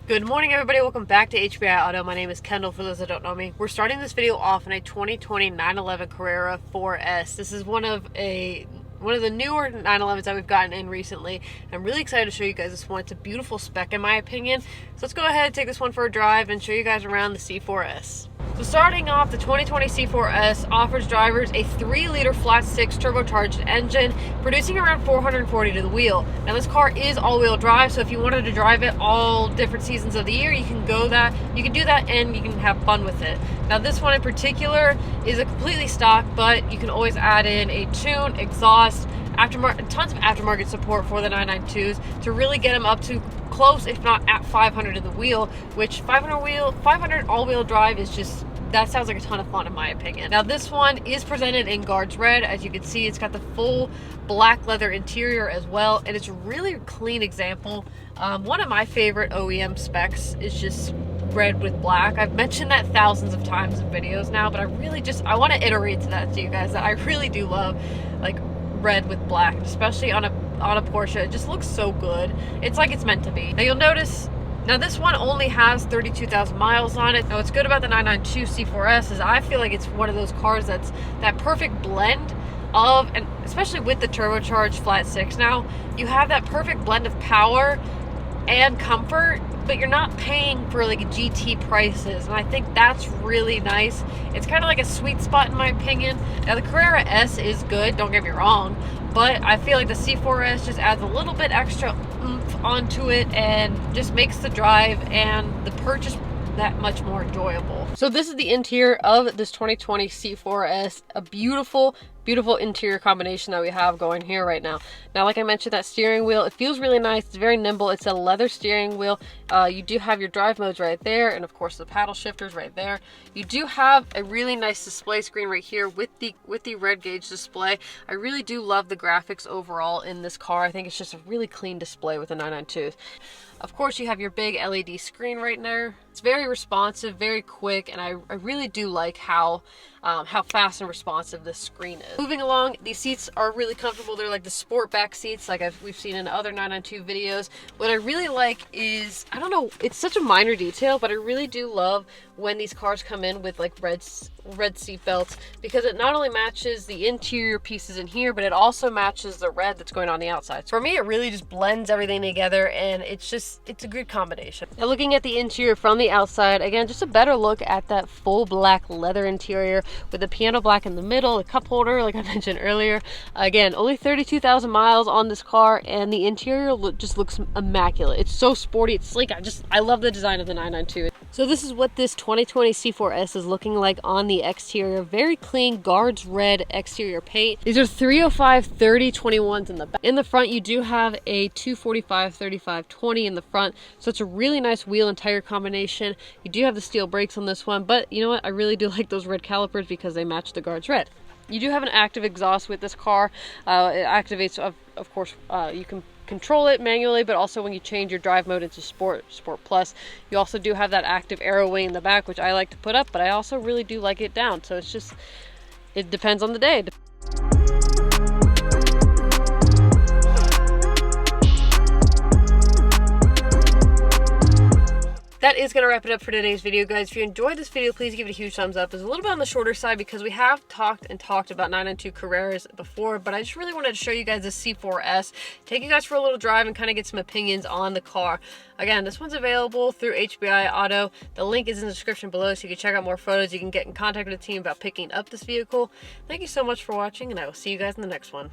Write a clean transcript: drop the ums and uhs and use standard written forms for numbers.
Good morning, everybody. Welcome back to HBI Auto. My name is Kendall, for those that don't know me. We're starting this video off in a 2020 911 Carrera 4S. This is one of the newer 911s that we've gotten in recently. I'm really excited to show you guys this one. It's a beautiful spec in my opinion. So let's go ahead and take this one for a drive and show you guys around the C4S. So starting off, the 2020 C4S offers drivers a 3-liter flat 6 turbocharged engine, producing around 440 to the wheel. Now this car is all-wheel drive, so if you wanted to drive it all different seasons of the year, you can do that and you can have fun with it. Now this one in particular is a completely stock, but you can always add in a tune, exhaust, tons of aftermarket support for the 992s to really get them up to close, if not at 500 in the wheel, which 500 all-wheel drive is just, that sounds like a ton of fun in my opinion. Now this one is presented in Guards Red. As you can see, it's got the full black leather interior as well, and it's a really clean example. One of my favorite OEM specs is just red with black. I've mentioned that thousands of times in videos now, but I want to iterate to that to you guys, that I really do love like red with black, especially on a Porsche. It just looks so good. It's like it's meant to be. Now you'll notice, now this one only has 32,000 miles on it. Now what's good about the 992 C4S is I feel like it's one of those cars that's that perfect blend of, and especially with the turbocharged flat 6 now, you have that perfect blend of power and comfort, but you're not paying for like GT prices, and I think that's really nice. It's kind of like a sweet spot in my opinion. Now the Carrera S is good, don't get me wrong, but I feel like the C4S just adds a little bit extra oomph onto it and just makes the drive and the purchase that much more enjoyable. So this is the interior of this 2020 C4S, a beautiful interior combination that we have going here right now. Now, like I mentioned, that steering wheel, it feels really nice. It's very nimble. It's a leather steering wheel. You do have your drive modes right there, and of course the paddle shifters right there. You do have a really nice display screen right here with the red gauge display. I really do love the graphics overall in this car. I think it's just a really clean display with the 992s. Of course, you have your big LED screen right there. It's very responsive, very quick, and I really do like how fast and responsive this screen is. Moving along, these seats are really comfortable. They're like the sport back seats like we've seen in other 992 videos. What I really like is, I don't know, it's such a minor detail, but I really do love when these cars come in with like red seat belts, because it not only matches the interior pieces in here, but it also matches the red that's going on the outside. So for me, it really just blends everything together, and it's a good combination. Now looking at the interior from the outside, again, just a better look at that full black leather interior with the piano black in the middle, the cup holder like I mentioned earlier. Again, only 32,000 miles on this car, and the interior just looks immaculate. It's so sporty, it's sleek. I love the design of the 992. So this is what this 2020 C4S is looking like on the exterior. Very clean Guards Red exterior paint. These are 305 3021s in the back. In the front, you do have a 245 35 20 in the front, so it's a really nice wheel and tire combination. You do have the steel brakes on this one, but you know what, I really do like those red calipers because they match the Guards Red. You do have an active exhaust with this car. It activates, of course, you can control it manually, but also when you change your drive mode into Sport Plus, you also do have that active arrow wing in the back, which I like to put up, but I also really do like it down. So it's just, it depends on the day. That is going to wrap it up for today's video, guys. If you enjoyed this video, please give it a huge thumbs up. It's a little bit on the shorter side because we have talked about 992 Carreras before, but I just really wanted to show you guys the C4S, take you guys for a little drive and kind of get some opinions on the car. Again, this one's available through HBI Auto. The link is in the description below, so you can check out more photos. You can get in contact with the team about picking up this vehicle. Thank you so much for watching, and I will see you guys in the next one.